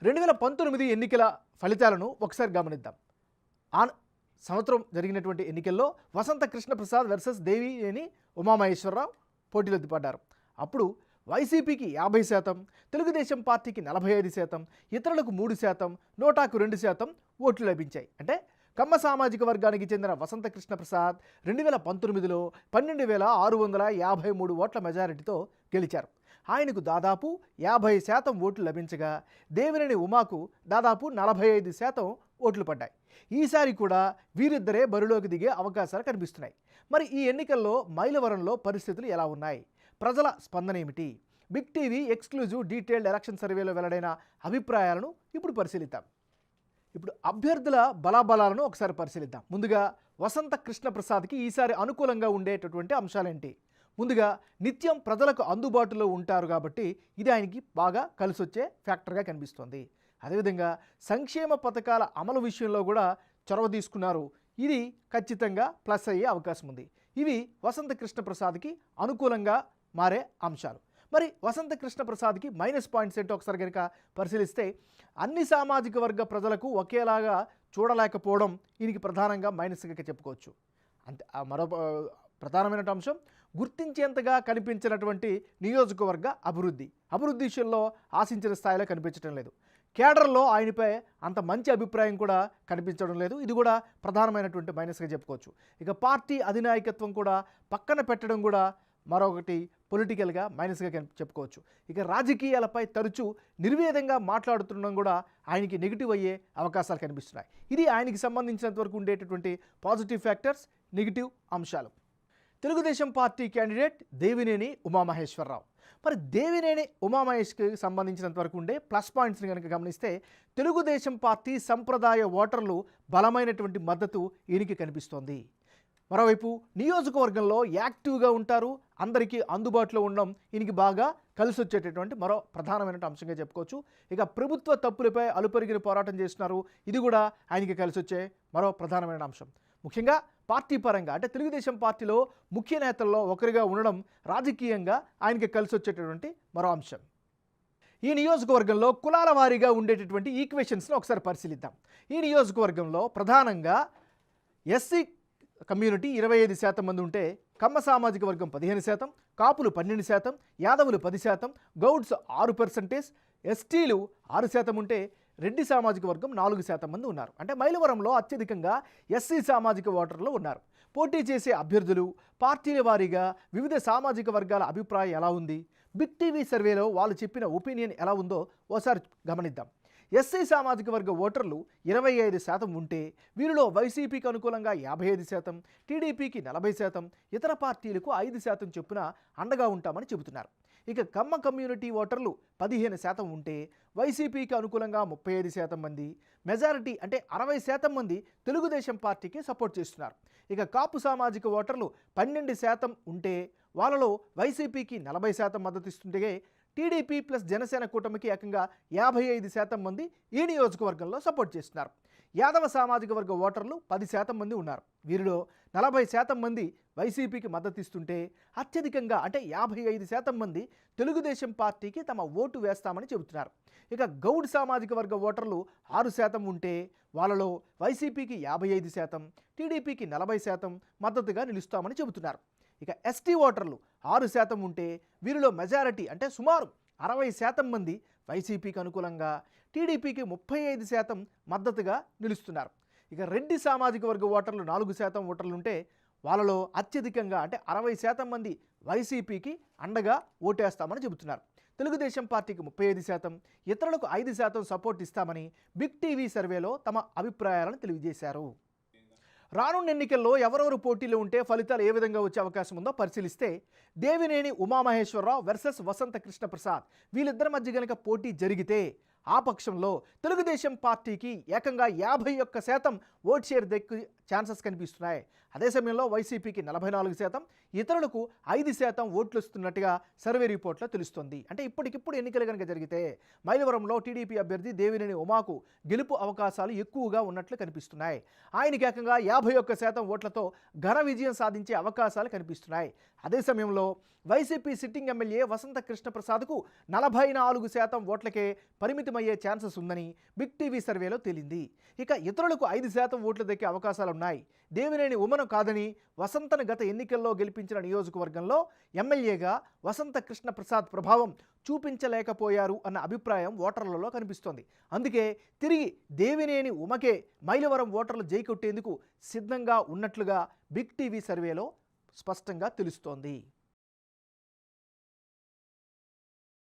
2019 ఎన్నికల ఫలితాలను ఒకసారి గమనిద్దాం. ఆ సంవత్సరం జరిగినటువంటి ఎన్నికల్లో వసంత కృష్ణ ప్రసాద్ వర్సెస్ దేవినేని ఉమామహేశ్వరరావు పోటీలో దిగబడ్డారు. అప్పుడు వైసీపీకి 50%, తెలుగుదేశం పార్టీకి 45%, ఇతరులకు 3%, నోటాకు 2% ఓట్లు లభించాయి. అంటే కమ్మ సామాజిక వర్గానికి చెందిన వసంత కృష్ణ ప్రసాద్ 2019లో 12,653 ఓట్ల మెజారిటీతో గెలిచారు. ఆయనకు దాదాపు 50% ఓట్లు లభించగా దేవినేని ఉమాకు దాదాపు 45% ఓట్లు పడ్డాయి. ఈసారి కూడా వీరిద్దరే బరిలోకి దిగే అవకాశాలు కనిపిస్తున్నాయి. మరి ఈ ఎన్నికల్లో మైలవరంలో పరిస్థితులు ఎలా ఉన్నాయి? ప్రజల స్పందన ఏమిటి? Big TV exclusive detailed election సర్వేలో వెల్లడైన అభిప్రాయాలను ఇప్పుడు పరిశీలిద్దాం. ఇప్పుడు అభ్యర్థుల బలాబలాలను ఒకసారి పరిశీలిద్దాం. ముందుగా వసంత కృష్ణ ప్రసాద్కి ఈసారి అనుకూలంగా ఉండేటటువంటి అంశాలేంటి? ముందుగా నిత్యం ప్రజలకు అందుబాటులో ఉంటారు కాబట్టి ఇది ఆయనకి బాగా కలిసొచ్చే ఫ్యాక్టర్గా కనిపిస్తోంది. అదేవిధంగా సంక్షేమ పథకాల అమలు విషయంలో కూడా చొరవ తీసుకున్నారు. ఇది ఖచ్చితంగా ప్లస్ అయ్యే అవకాశం ఉంది. ఇవి వసంత కృష్ణ ప్రసాద్కి అనుకూలంగా మారే అంశాలు. మరి వసంత కృష్ణ ప్రసాద్కి మైనస్ పాయింట్స్ ఏంటో ఒకసారి కనుక పరిశీలిస్తే అన్ని సామాజిక వర్గ ప్రజలకు ఒకేలాగా చూడలేకపోవడం ఈయనకి ప్రధానంగా మైనస్గా చెప్పుకోవచ్చు. అంతే. మరో ప్రధానమైన అంశం గుర్తించేంతగా కనిపించినటువంటి నియోజకవర్గ అభివృద్ధి విషయంలో ఆశించిన స్థాయిలో కనిపించడం లేదు. కేడర్లో ఆయనపై అంత మంచి అభిప్రాయం కూడా కనిపించడం లేదు. ఇది కూడా ప్రధానమైనటువంటి మైనస్గా చెప్పుకోవచ్చు. ఇక పార్టీ అధినాయకత్వం కూడా పక్కన పెట్టడం కూడా మరొకటి పొలిటికల్గా మైనస్గా చెప్పుకోవచ్చు. ఇక రాజకీయాలపై తరచూ నిర్వేదంగా మాట్లాడుతుండడం కూడా ఆయనకి నెగిటివ్ అయ్యే అవకాశాలు కనిపిస్తున్నాయి. ఇది ఆయనకి సంబంధించినంత వరకు ఉండేటటువంటి పాజిటివ్ ఫ్యాక్టర్స్, నెగిటివ్ అంశాలు. Telugu Desam party candidate Devineni Umamaheswararao. మరి దేవినేని ఉమామహేష్కి సంబంధించినంత వరకు ఉండే ప్లస్ పాయింట్స్ని కనుక గమనిస్తే తెలుగుదేశం పార్టీ సంప్రదాయ ఓటర్లు బలమైనటువంటి మద్దతు ఈయనకి కనిపిస్తోంది. మరోవైపు నియోజకవర్గంలో యాక్టివ్గా ఉంటారు, అందరికీ అందుబాటులో ఉండడం ఈయనకి బాగా కలిసి వచ్చేటటువంటి మరో ప్రధానమైన అంశంగా చెప్పుకోవచ్చు. ఇక ప్రభుత్వ తప్పులపై అలుపెరిగిన పోరాటం చేస్తున్నారు. ఇది కూడా ఆయనకి కలిసి వచ్చే మరో ప్రధానమైన అంశం. ముఖ్యంగా పార్టీ పరంగా అంటే తెలుగుదేశం పార్టీలో ముఖ్య నేతల్లో ఒకరిగా ఉండడం రాజకీయంగా ఆయనకి కలిసి వచ్చేటటువంటి మరో అంశం. ఈ నియోజకవర్గంలో కులాల వారీగా ఉండేటటువంటి ఈక్వేషన్స్ని ఒకసారి పరిశీలిద్దాం. ఈ నియోజకవర్గంలో ప్రధానంగా ఎస్సీ కమ్యూనిటీ 25% మంది ఉంటే కమ్మ సామాజిక వర్గం 15%, కాపులు 12%, యాదవులు 10%, గౌడ్స్ 6%, ఎస్టీలు 6% ఉంటే రెడ్డి సామాజిక వర్గం 4% మంది ఉన్నారు. అంటే మైలవరంలో అత్యధికంగా ఎస్సీ సామాజిక ఓటర్లు ఉన్నారు. పోటీ చేసే అభ్యర్థులు పార్టీల వారీగా వివిధ సామాజిక వర్గాల అభిప్రాయం ఎలా ఉంది? బిగ్ టీవీ సర్వేలో వాళ్ళు చెప్పిన ఒపీనియన్ ఎలా ఉందో ఓసారి గమనిద్దాం. ఎస్సీ సామాజిక వర్గ ఓటర్లు 25% ఉంటే వీరిలో వైసీపీకి అనుకూలంగా 55%, టీడీపీకి 40%, ఇతర పార్టీలకు 5% చొప్పున అండగా ఉంటామని చెబుతున్నారు. ఇక కమ్మ కమ్యూనిటీ ఓటర్లు 15% ఉంటే వైసీపీకి అనుకూలంగా 35% మంది, మెజారిటీ అంటే 60% మంది తెలుగుదేశం పార్టీకి సపోర్ట్ చేస్తున్నారు. ఇక కాపు సామాజిక ఓటర్లు 12% ఉంటే వాళ్ళలో వైసీపీకి 40% మద్దతు ఇస్తుంటే టీడీపీ ప్లస్ జనసేన కూటమికి ఏకంగా 55% మంది ఈ నియోజకవర్గంలో సపోర్ట్ చేస్తున్నారు. యాదవ సామాజిక వర్గ ఓటర్లు 10% మంది ఉన్నారు. వీరిలో 40% మంది వైసీపీకి మద్దతు ఇస్తుంటే అత్యధికంగా అంటే 55% మంది తెలుగుదేశం పార్టీకి తమ ఓటు వేస్తామని చెబుతున్నారు. ఇక గౌడ్ సామాజిక వర్గ ఓటర్లు 6% ఉంటే వాళ్ళలో వైసీపీకి 55%, టీడీపీకి 40% మద్దతుగా నిలుస్తామని చెబుతున్నారు. ఇక ఎస్టీ ఓటర్లు 6% ఉంటే వీరిలో మెజారిటీ అంటే సుమారు 60% మంది వైసీపీకి అనుకూలంగా, టీడీపీకి 35% మద్దతుగా నిలుస్తున్నారు. ఇక రెడ్డి సామాజిక వర్గ ఓటర్లు 4% ఓటర్లు ఉంటే వాళ్ళలో అత్యధికంగా అంటే 60% మంది వైసీపీకి అండగా ఓటేస్తామని చెబుతున్నారు. తెలుగుదేశం పార్టీకి 35%, ఇతరులకు 5% సపోర్ట్ ఇస్తామని బిగ్ టీవీ సర్వేలో తమ అభిప్రాయాలను తెలియజేశారు. రానున్న ఎన్నికల్లో ఎవరెవరు పోటీలో ఉంటే ఫలితాలు ఏ విధంగా వచ్చే అవకాశం ఉందో పరిశీలిస్తే దేవినేని ఉమామహేశ్వరరావు వర్సెస్ వసంత కృష్ణ ప్రసాద్ వీళ్ళిద్దరి మధ్య కనుక పోటీ జరిగితే ఆ పక్షంలో తెలుగుదేశం పార్టీకి ఏకంగా 51% ఓట్ షేర్ దక్కే ఛాన్సెస్ కనిపిస్తున్నాయి. అదే సమయంలో వైసీపీకి 44%, ఇతరులకు 5% ఓట్లు వస్తున్నట్టుగా సర్వే రిపోర్ట్లో తెలుస్తోంది. అంటే ఇప్పటికిప్పుడు ఎన్నికలు కనుక జరిగితే మైలవరంలో టీడీపీ అభ్యర్థి దేవినేని ఉమాకు గెలుపు అవకాశాలు ఎక్కువగా ఉన్నట్లు కనిపిస్తున్నాయి. ఆయనకి ఏకంగా 51% ఓట్లతో ఘన విజయం సాధించే అవకాశాలు కనిపిస్తున్నాయి. అదే సమయంలో వైసీపీ సిట్టింగ్ ఎమ్మెల్యే వసంత కృష్ణప్రసాద్కు 44% ఓట్లకే పరిమితమయ్యే ఛాన్సెస్ ఉందని బిగ్ టీవీ సర్వేలో తేలింది. ఇక ఇతరులకు 5% ఓట్లు దక్కే అవకాశాలున్నాయి. దేవినేని ఉమను కాదని వసంతను గత ఎన్నికల్లో గెలిపించిన నియోజకవర్గంలో ఎమ్మెల్యేగా వసంత కృష్ణప్రసాద్ ప్రభావం చూపించలేకపోయారు అన్న అభిప్రాయం ఓటర్లలో కనిపిస్తోంది. అందుకే తిరిగి దేవినేని ఉమకే మైలవరం ఓటర్లు జైకొట్టేందుకు సిద్ధంగా ఉన్నట్లుగా బిగ్ టీవీ సర్వేలో స్పష్టంగా తెలుస్తోంది.